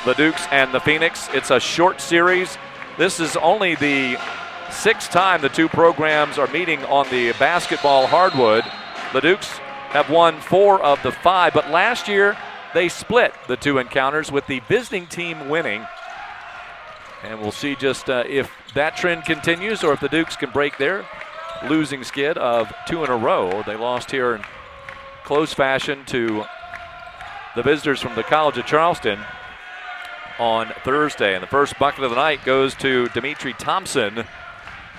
the Dukes and the Phoenix. It's a short series. This is only the 6th time the two programs are meeting on the basketball hardwood. The Dukes have won 4 of the 5, but last year they split the two encounters with the visiting team winning. And we'll see just if that trend continues or if the Dukes can break their losing skid of 2 in a row. They lost here in close fashion to the visitors from the College of Charleston on Thursday. And the first bucket of the night goes to Dimitri Thompson.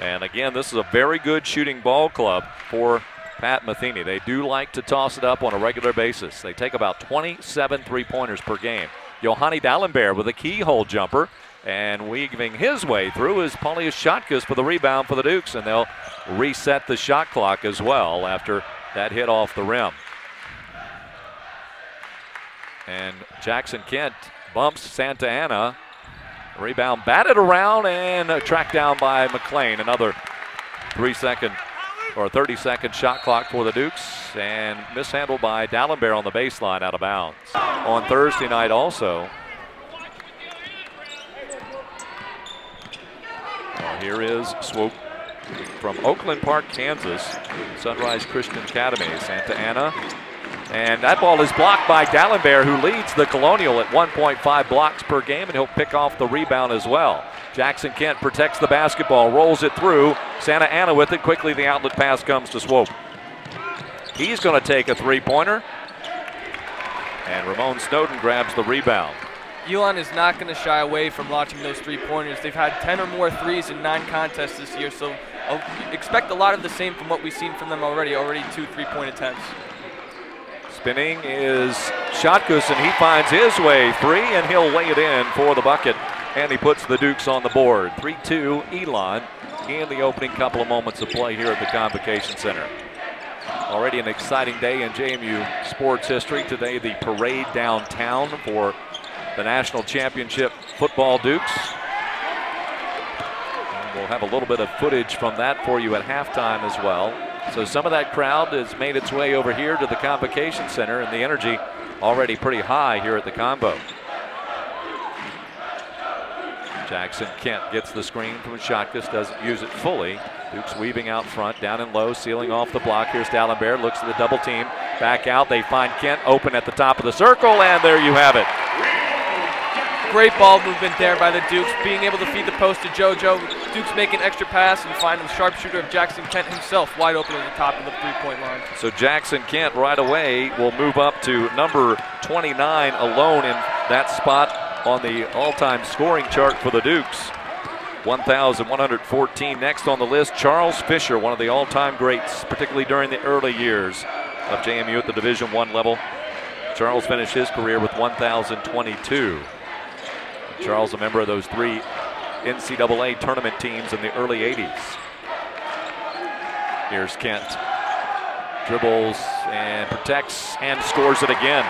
And again, this is a very good shooting ball club for Pat Metheny. They do like to toss it up on a regular basis. They take about 27 three-pointers per game. Yohanni D'Alembert with a keyhole jumper, and weaving his way through is Paulius Shotkus for the rebound for the Dukes, and they'll reset the shot clock as well after that hit off the rim. And Jackson Kent bumps Santa Ana. Rebound batted around and tracked down by McLean. Another 30-second shot clock for the Dukes, and mishandled by D'Alembert on the baseline out of bounds. On Thursday night also. Here is Swope from Oakland Park, Kansas. Sunrise Christian Academy, Santa Ana. And that ball is blocked by D'Alembert, who leads the Colonial at 1.5 blocks per game, and he'll pick off the rebound as well. Jackson Kent protects the basketball, rolls it through. Santa Ana with it. Quickly the outlet pass comes to Swope. He's going to take a three-pointer. And Ramon Snowden grabs the rebound. Elon is not going to shy away from launching those three-pointers. They've had 10 or more threes in 9 contests this year, so expect a lot of the same from what we've seen from them already 2 3-point attempts. Spinning is Shotkus, and he finds his way free, and he'll lay it in for the bucket. And he puts the Dukes on the board. 3-2 Elon in the opening couple of moments of play here at the Convocation Center. Already an exciting day in JMU sports history. Today the parade downtown for the National Championship Football Dukes. And we'll have a little bit of footage from that for you at halftime as well. So some of that crowd has made its way over here to the Convocation Center, and the energy already pretty high here at the Convo. Jackson Kent gets the screen from Shotkus, doesn't use it fully. Dukes weaving out front, down and low, sealing off the block. Here's D'Alembert, looks at the double team, back out. They find Kent open at the top of the circle, and there you have it. Great ball movement there by the Dukes, being able to feed the post to JoJo. Dukes make an extra pass and find the sharpshooter of Jackson Kent himself wide open at the top of the three-point line. So Jackson Kent right away will move up to number 29 alone in that spot on the all-time scoring chart for the Dukes. 1,114. Next on the list, Charles Fisher, one of the all-time greats, particularly during the early years of JMU at the Division I level. Charles finished his career with 1,022. Charles, a member of those 3 NCAA tournament teams in the early 80s. Here's Kent. Dribbles and protects and scores it again.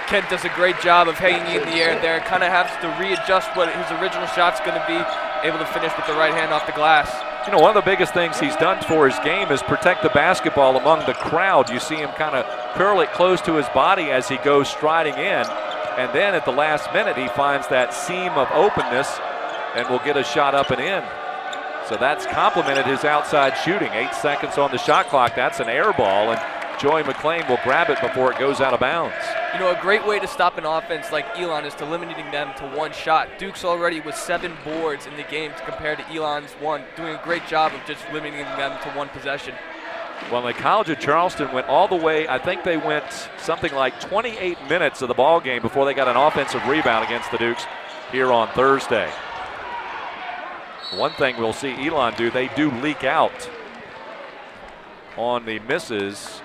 Kent does a great job of hanging in the air there. Kind of has to readjust what his original shot's going to be, able to finish with the right hand off the glass. You know, one of the biggest things he's done for his game is protect the basketball among the crowd. You see him kind of curl it close to his body as he goes striding in. And then at the last minute, he finds that seam of openness and will get a shot up and in. So that's complemented his outside shooting. 8 seconds on the shot clock. That's an air ball, and Joey McLean will grab it before it goes out of bounds. You know, a great way to stop an offense like Elon is to limiting them to 1 shot. Duke's already with 7 boards in the game compared to Elon's 1, doing a great job of just limiting them to 1 possession. Well, the College of Charleston went all the way. I think they went something like 28 minutes of the ball game before they got an offensive rebound against the Dukes here on Thursday. One thing we'll see Elon do, they do leak out on the misses.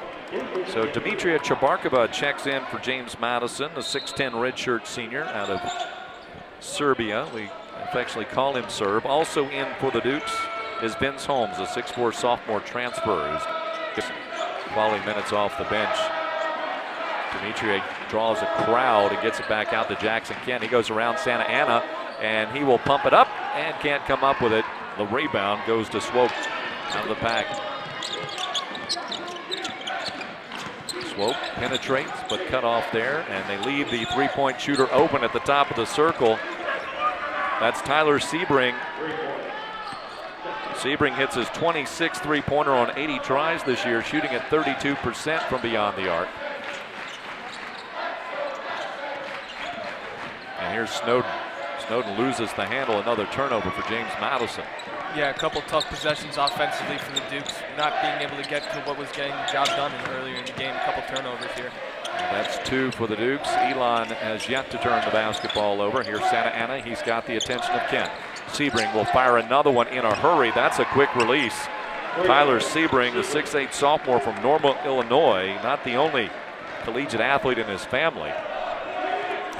So Demetria Chabarkova checks in for James Madison, a 6'10 redshirt senior out of Serbia. We affectionately call him Serb. Also in for the Dukes is Vince Holmes, a 6'4 sophomore transfer who's quality minutes off the bench. Demetria draws a crowd and gets it back out to Jackson Kent. He goes around Santa Ana and he will pump it up and can't come up with it. The rebound goes to Swope out of the pack. Swope penetrates, but cut off there, and they leave the three-point shooter open at the top of the circle. That's Tyler Sebring. Sebring hits his 26th three-pointer on 80 tries this year, shooting at 32% from beyond the arc. And here's Snowden. Snowden loses the handle, another turnover for James Madison. Yeah, a couple tough possessions offensively for the Dukes, not being able to get to what was getting the job done earlier in the game. A couple turnovers here. That's 2 for the Dukes. Elon has yet to turn the basketball over. Here's Santa Ana. He's got the attention of Kent. Sebring will fire another one in a hurry. That's a quick release. Tyler Sebring, the 6'8" sophomore from Normal, Illinois, not the only collegiate athlete in his family.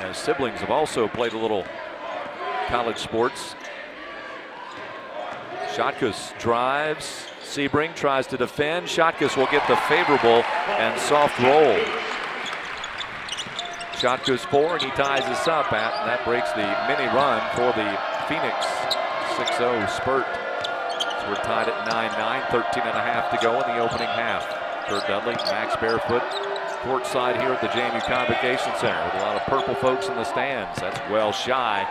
His siblings have also played a little college sports. Shotkus drives. Sebring tries to defend. Shotkus will get the favorable and soft roll. Shotkus 4, and he ties us up, and that breaks the mini run for the Phoenix 6-0 spurt. So we're tied at 9-9, 13.5 to go in the opening half. Kurt Dudley, Max Barefoot, courtside here at the JMU Convocation Center with a lot of purple folks in the stands. That's well shy,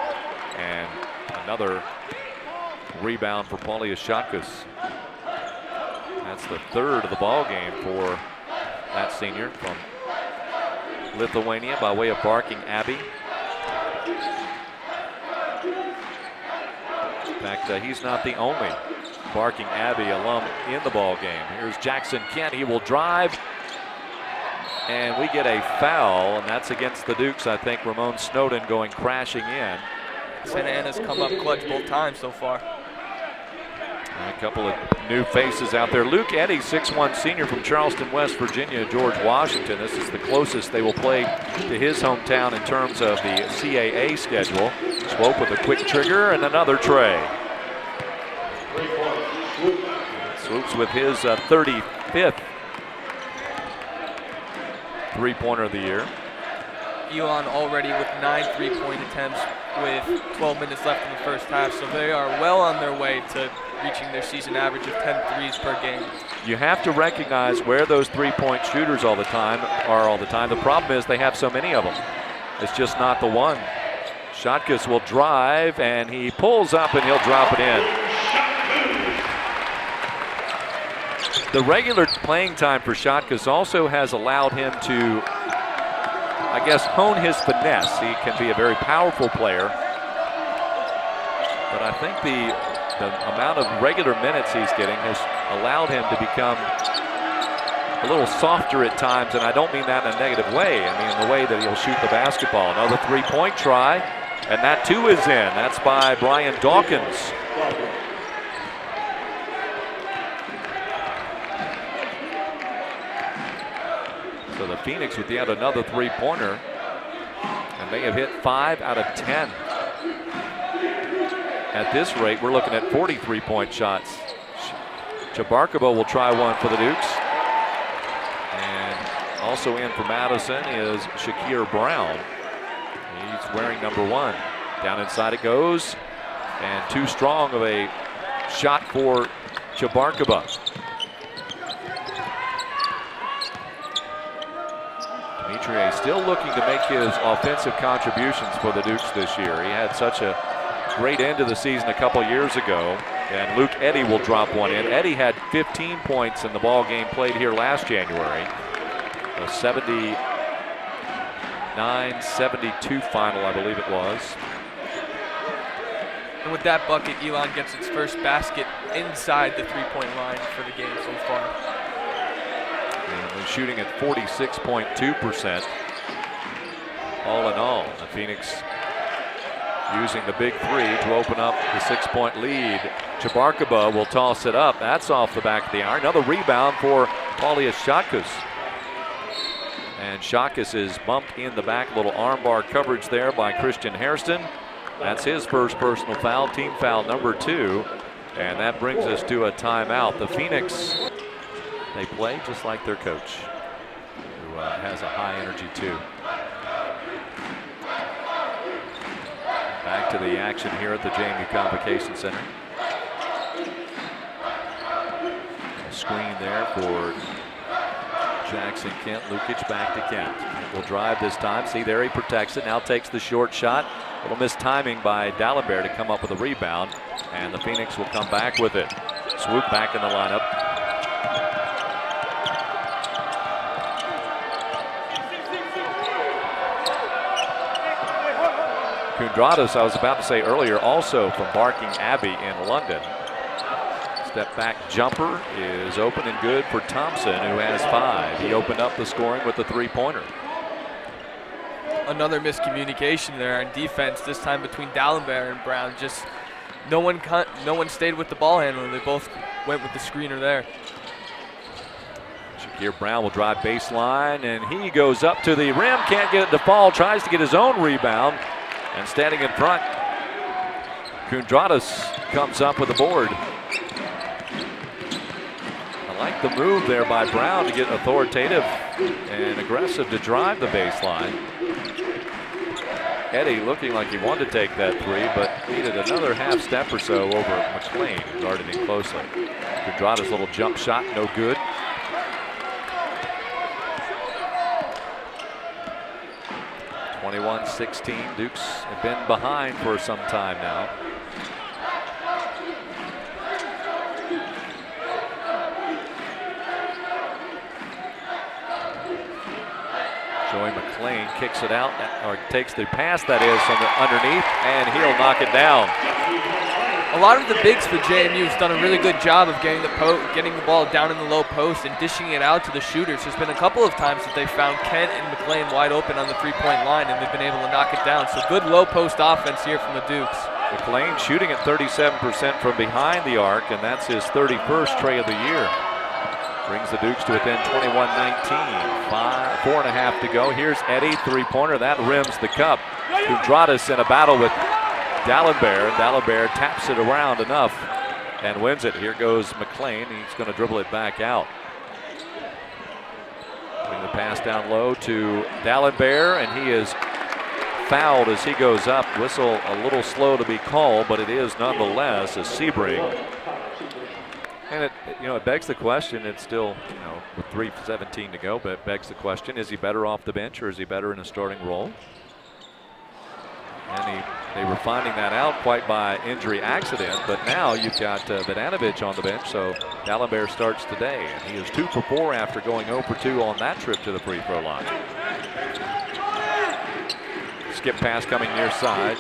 and another rebound for Paulius Shotkus. That's the 3rd of the ball game for that senior from Lithuania by way of Barking Abbey. In fact, he's not the only Barking Abbey alum in the ball game. Here's Jackson Kent. He will drive, and we get a foul, and that's against the Dukes. I think Ramon Snowden going crashing in. Santa Ana's come up clutch both times so far. And a couple of new faces out there. Luke Eddy, 6'1" senior from Charleston, West Virginia, George Washington. This is the closest they will play to his hometown in terms of the CAA schedule. Swope with a quick trigger and another tray. Swoops with his 35th three-pointer of the year. Elon already with 9 three-point attempts with 12 minutes left in the first half, so they are well on their way to reaching their season average of 10 threes per game. You have to recognize where those three-point shooters are all the time. The problem is they have so many of them. It's just not the one. Shotkus will drive, and he pulls up, and he'll drop it in. The regular playing time for Shotkus also has allowed him to, I guess, hone his finesse. He can be a very powerful player, but I think the amount of regular minutes he's getting has allowed him to become a little softer at times, and I don't mean that in a negative way. I mean in the way that he'll shoot the basketball. Another three-point try, and that too is in. That's by Brian Dawkins. So the Phoenix with yet another three-pointer, and they have hit 5 out of 10. At this rate, we're looking at 43-point shots. Chabarkaba will try one for the Dukes. And also in for Madison is Shakir Brown. He's wearing number 1. Down inside it goes, and too strong of a shot for Chabarkaba. Demetrier still looking to make his offensive contributions for the Dukes this year. He had such a great end of the season a couple years ago, and Luke Eddy will drop one in. Eddy had 15 points in the ball game played here last January. A 79-72 final, I believe it was. And with that bucket, Elon gets its first basket inside the three-point line for the game so far. And they're shooting at 46.2%. All in all, the Phoenix using the big 3 to open up the 6-point lead. Chabarkaba will toss it up. That's off the back of the iron. Another rebound for Paulius Shotkus. And Shotkus is bumped in the back. Little armbar coverage there by Christian Hairston. That's his first personal foul, team foul number 2. And that brings us to a timeout. The Phoenix, they play just like their coach, who has a high energy too. Back to the action here at the JMU Convocation Center. A screen there for Jackson Kent, Lukic back to Kent. Will drive this time. See there, he protects it. Now takes the short shot. A little mistiming by D'Alembert to come up with a rebound. And the Phoenix will come back with it. Swoop back in the lineup. Kundradas, I was about to say earlier, also from Barking Abbey in London. Step back jumper is open and good for Thompson, who has 5. He opened up the scoring with the 3-pointer. Another miscommunication there on defense, this time between D'Alembert and Brown. Just no one stayed with the ball handler. They both went with the screener there. Shakir Brown will drive baseline, and he goes up to the rim, can't get it to fall, tries to get his own rebound, and standing in front, Kundradas comes up with the board. I like the move there by Brown to get authoritative and aggressive to drive the baseline. Eddie looking like he wanted to take that 3, but needed another half step or so over McLean, who guarded him closely. Kundradas' little jump shot, no good. (21-16). Dukes have been behind for some time now. Joey McLean kicks it out, or takes the pass, that is, from the underneath, and he'll knock it down. A lot of the bigs for JMU has done a really good job of getting the ball down in the low post and dishing it out to the shooters. There's been a couple of times that they found Kent and McLean wide open on the 3-point line, and they've been able to knock it down. So good low post offense here from the Dukes. McLean shooting at 37% from behind the arc, and that's his 31st tray of the year. Brings the Dukes to within 21-19. 4.5 to go. Here's Eddie, 3-pointer. That rims the cup. Kundradas in a battle with D'Alembert. D'Alembert taps it around enough and wins it. Here goes McLean. He's going to dribble it back out. Bring the pass down low to D'Alembert, and he is fouled as he goes up. Whistle a little slow to be called, but it is nonetheless a Sebring. And it begs the question. It's still, with 3:17 to go, but it begs the question: is he better off the bench, or is he better in a starting role? And they were finding that out quite by injury accident. But now you've got Vidanovic on the bench, so D'Alembert starts today, and he is 2 for 4 after going 0 for 2 on that trip to the free throw line. Skip pass coming near side.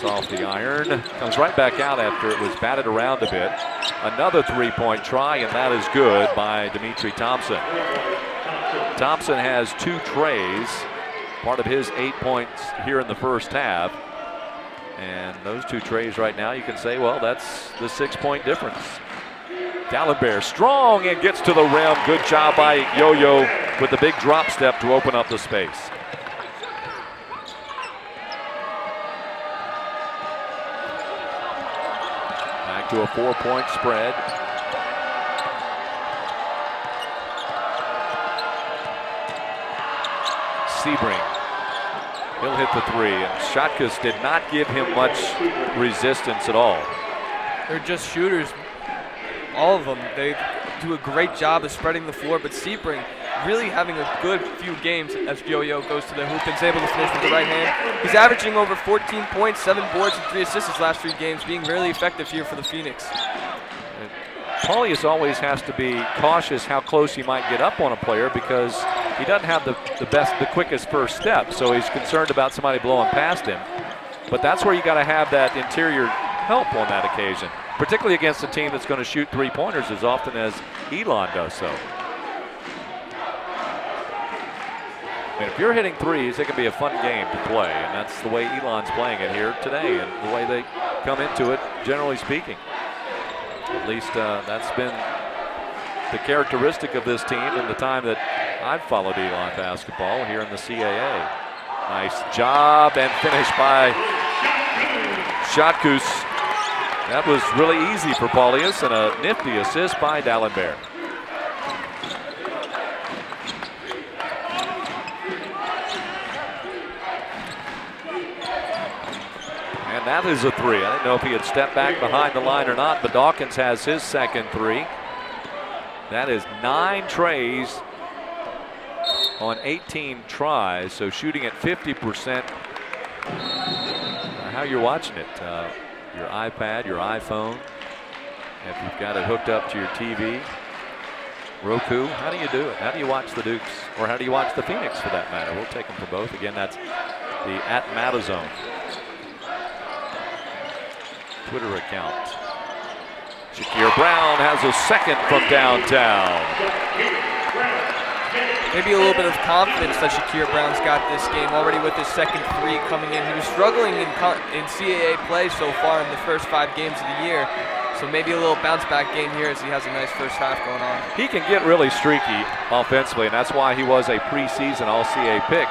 Off the iron, comes right back out after it was batted around a bit. Another 3-point try, and that is good by Dimitri Thompson. Thompson has 2 trays, part of his 8 points here in the first half. And those 2 trays right now, you can say, well, that's the 6-point difference. D'Alembert strong and gets to the rim. Good job by Yo-Yo with the big drop step to open up the space. To a 4-point spread. Sebring, he'll hit the 3, and Shotkus did not give him much resistance at all. They're just shooters, all of them. They do a great job of spreading the floor, but Sebring really having a good few games as Yo-Yo goes to the hoop and is able to finish with the right hand. He's averaging over 14 points, 7 boards, and 3 assists his last 3 games, being really effective here for the Phoenix. Paulius always has to be cautious how close he might get up on a player, because he doesn't have the quickest first step, so he's concerned about somebody blowing past him. But that's where you got to have that interior help on that occasion, particularly against a team that's going to shoot 3-pointers as often as Elon does so. And if you're hitting 3s, it can be a fun game to play, and that's the way Elon's playing it here today, and the way they come into it, generally speaking. At least that's been the characteristic of this team in the time that I've followed Elon basketball here in the CAA. Nice job and finish by Shotkus. That was really easy for Paulius, and a nifty assist by D'Alembert. And that is a 3. I didn't know if he had stepped back behind the line or not, but Dawkins has his second 3. That is 9 trays on 18 tries, so shooting at 50%. How you're watching it, your iPad, your iPhone, if you've got it hooked up to your TV, Roku, how do you do it? How do you watch the Dukes, or how do you watch the Phoenix for that matter? We'll take them for both. Again, that's the @Madison Twitter account. Shakir Brown has a second from downtown. Maybe a little bit of confidence that Shakir Brown's got this game already with his second 3 coming in. He was struggling in CAA play so far in the first 5 games of the year. So maybe a little bounce back game here as he has a nice first half going on. He can get really streaky offensively, and that's why he was a preseason All-CA pick.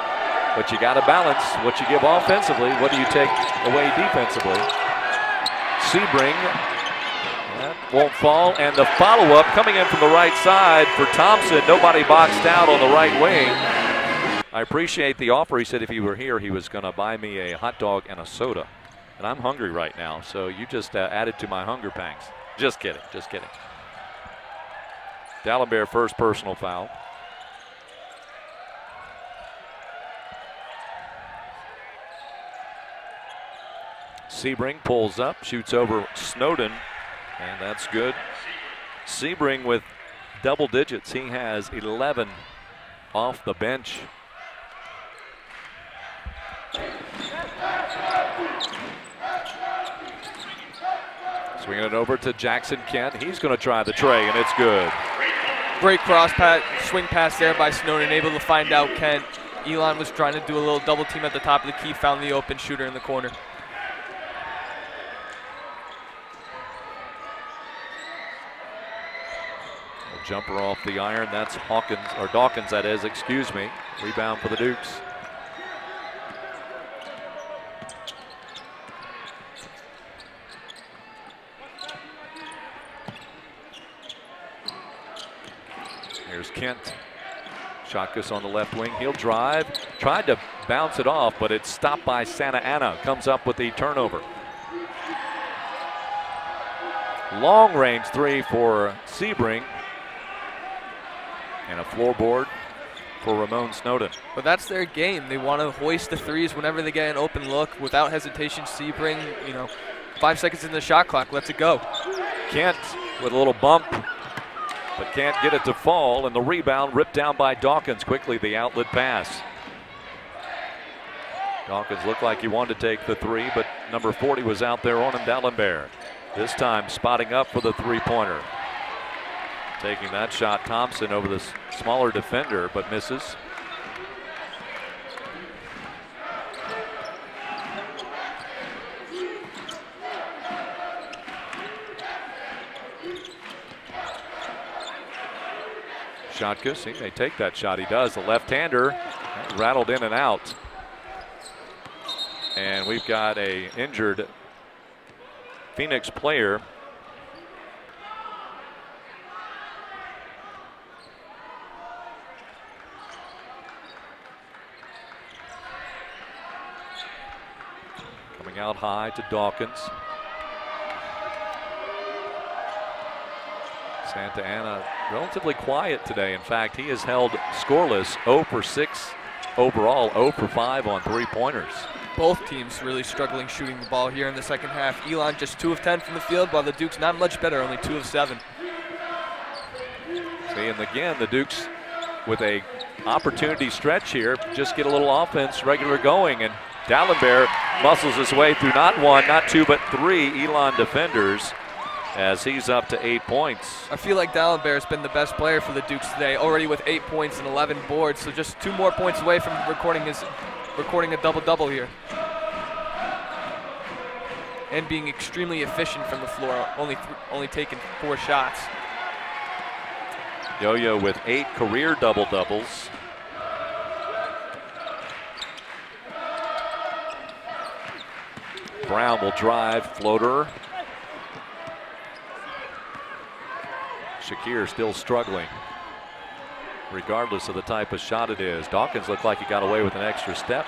But you got to balance what you give offensively. What do you take away defensively? Sebring. That won't fall, and the follow-up coming in from the right side for Thompson. Nobody boxed out on the right wing. I appreciate the offer. He said if he were here, he was going to buy me a hot dog and a soda. And I'm hungry right now, so you just added to my hunger pangs. Just kidding, just kidding. D'Alembert first personal foul. Sebring pulls up, shoots over Snowden. And that's good. Sebring with double digits. He has 11 off the bench. Swinging it over to Jackson Kent. He's going to try the tray, and it's good. Great cross pass, swing pass there by Snowden, able to find out Kent. Elon was trying to do a little double team at the top of the key, found the open shooter in the corner. Jumper off the iron. That's Hawkins, or Dawkins, that is, excuse me. Rebound for the Dukes. Here's Kent. Shotkus on the left wing. He'll drive. Tried to bounce it off, but it's stopped by Santa Ana. Comes up with the turnover. Long range 3 for Sebring. And a floorboard for Ramon Snowden. But that's their game. They want to hoist the threes whenever they get an open look without hesitation. Sebring, 5 seconds in the shot clock, lets it go. Kent with a little bump, but can't get it to fall, and the rebound ripped down by Dawkins. Quickly the outlet pass. Dawkins looked like he wanted to take the 3, but number 40 was out there on him, D'Alembert. This time spotting up for the 3-pointer. Taking that shot, Thompson over the smaller defender, but misses. Shotkus, he may take that shot. He does. The left-hander rattled in and out. And we've got a injured Phoenix player. Coming out high to Dawkins. Santa Ana relatively quiet today. In fact, he has held scoreless, 0 for 6 overall, 0 for 5 on 3-pointers. Both teams really struggling shooting the ball here in the second half. Elon just 2 of 10 from the field, while the Dukes not much better, only 2 of 7. See, and again, the Dukes with a opportunity stretch here, just get a little offense regular going, and D'Alembert muscles his way through not 1, not 2, but 3 Elon defenders as he's up to 8 points. I feel like D'Alembert has been the best player for the Dukes today, already with 8 points and 11 boards, so just 2 more points away from recording a double-double here. And being extremely efficient from the floor, only taking 4 shots. Yo-Yo with 8 career double-doubles. Brown will drive, floater. Shakir still struggling, regardless of the type of shot it is. Dawkins looked like he got away with an extra step.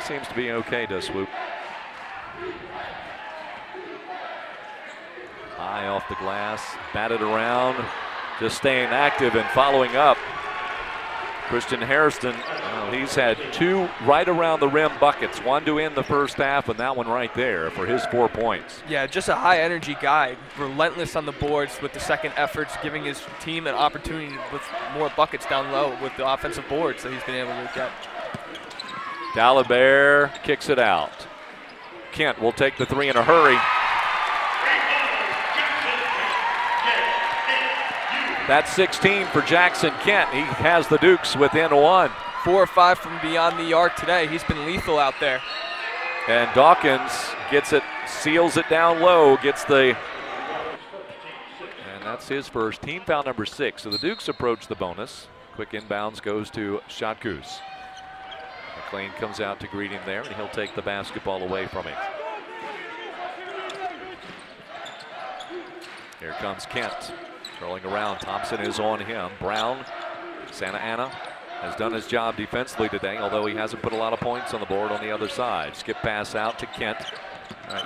seems to be okay, does Swoop. High off the glass, batted around, just staying active and following up. Christian Hairston, he's had 2 right around the rim buckets, 1 to end the first half, and that one right there for his 4 points. Yeah, just a high energy guy, relentless on the boards with the second efforts, giving his team an opportunity with more buckets down low with the offensive boards that he's been able to get. Dalibert kicks it out. Kent will take the 3 in a hurry. That's 16 for Jackson Kent. He has the Dukes within 1. 4 or 5 from beyond the arc today. He's been lethal out there. And Dawkins gets it, seals it down low, gets the, and that's his first. Team foul number 6. So the Dukes approach the bonus. Quick inbounds goes to Shotkus. McLean comes out to greet him there, and he'll take the basketball away from him. Here comes Kent. Rolling around, Thompson is on him. Brown, Santa Ana has done his job defensively today, although he hasn't put a lot of points on the board on the other side. Skip pass out to Kent.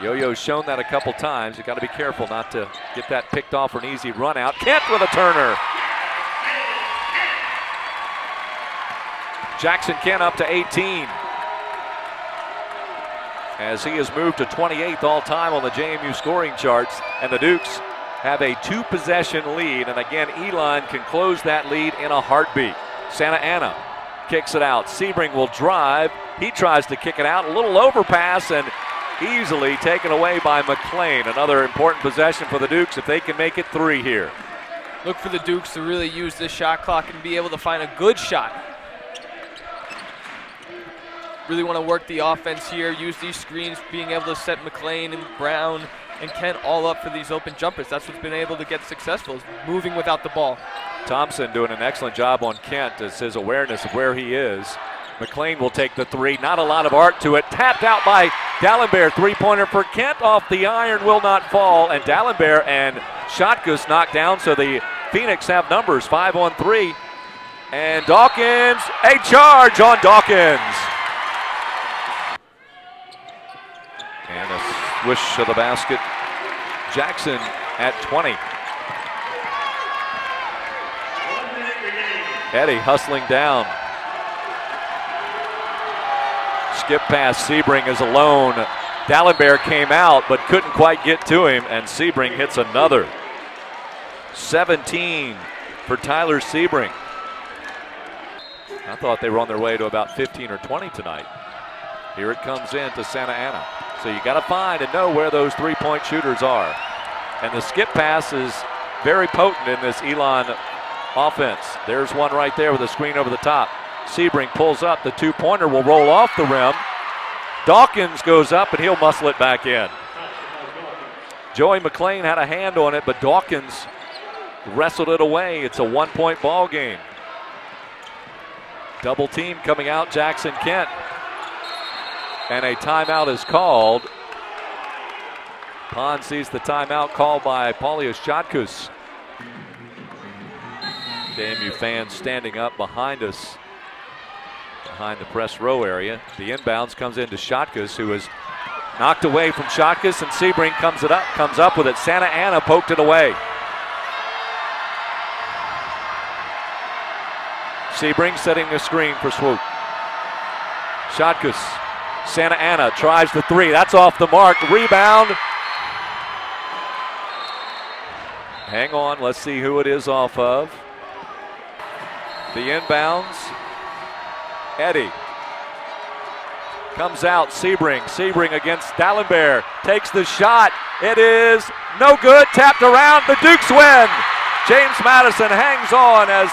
Yo-Yo's shown that a couple times. You got to be careful not to get that picked off for an easy run out. Kent with a turner. Jackson Kent up to 18. As he has moved to 28th all time on the JMU scoring charts, and the Dukes have a 2-possession lead, and again, Elon can close that lead in a heartbeat. Santa Ana kicks it out. Sebring will drive. He tries to kick it out. A little overpass and easily taken away by McLean. Another important possession for the Dukes if they can make it 3 here. Look for the Dukes to really use this shot clock and be able to find a good shot. Really want to work the offense here, use these screens, being able to set McLean and Brown and Kent all up for these open jumpers. That's what's been able to get successful, is moving without the ball. Thompson doing an excellent job on Kent as his awareness of where he is. McLean will take the 3. Not a lot of art to it. Tapped out by Dalembert. 3-pointer for Kent off the iron, will not fall. And Dalembert and Shotkus knocked down, so the Phoenix have numbers, 5 on 3. And Dawkins, a charge on Dawkins. And a swish of the basket. Jackson at 20. Eddie hustling down. Skip pass, Sebring is alone. Dalembert came out but couldn't quite get to him, and Sebring hits another. 17 for Tyler Sebring. I thought they were on their way to about 15 or 20 tonight. Here it comes in to Santa Ana. So you got to find and know where those 3-point shooters are. And the skip pass is very potent in this Elon offense. There's one right there with a screen over the top. Sebring pulls up. The 2-pointer will roll off the rim. Dawkins goes up and he'll muscle it back in. Joey McLean had a hand on it, but Dawkins wrestled it away. It's a 1-point ball game. Double team coming out, Jackson Kent. And a timeout is called. Pond sees the timeout called by Paulius Shotkus. JMU fans standing up behind us, behind the press row area. The inbounds comes into Shotkus, who is knocked away from Shotkus, and Sebring comes up with it. Santa Ana poked it away. Sebring setting a screen for Swoop. Shotkus. Santa Ana tries the 3. That's off the mark. Rebound. Hang on. Let's see who it is off of. The inbounds. Eddie. Comes out. Sebring. Sebring against Dalembert. Takes the shot. It is no good. Tapped around. The Dukes win. James Madison hangs on as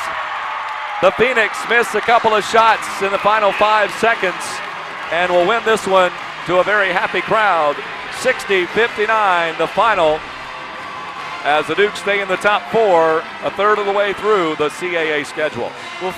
the Phoenix miss a couple of shots in the final 5 seconds. And will win this one to a very happy crowd. 60-59, the final, as the Dukes stay in the top 4, a third of the way through the CAA schedule. Well,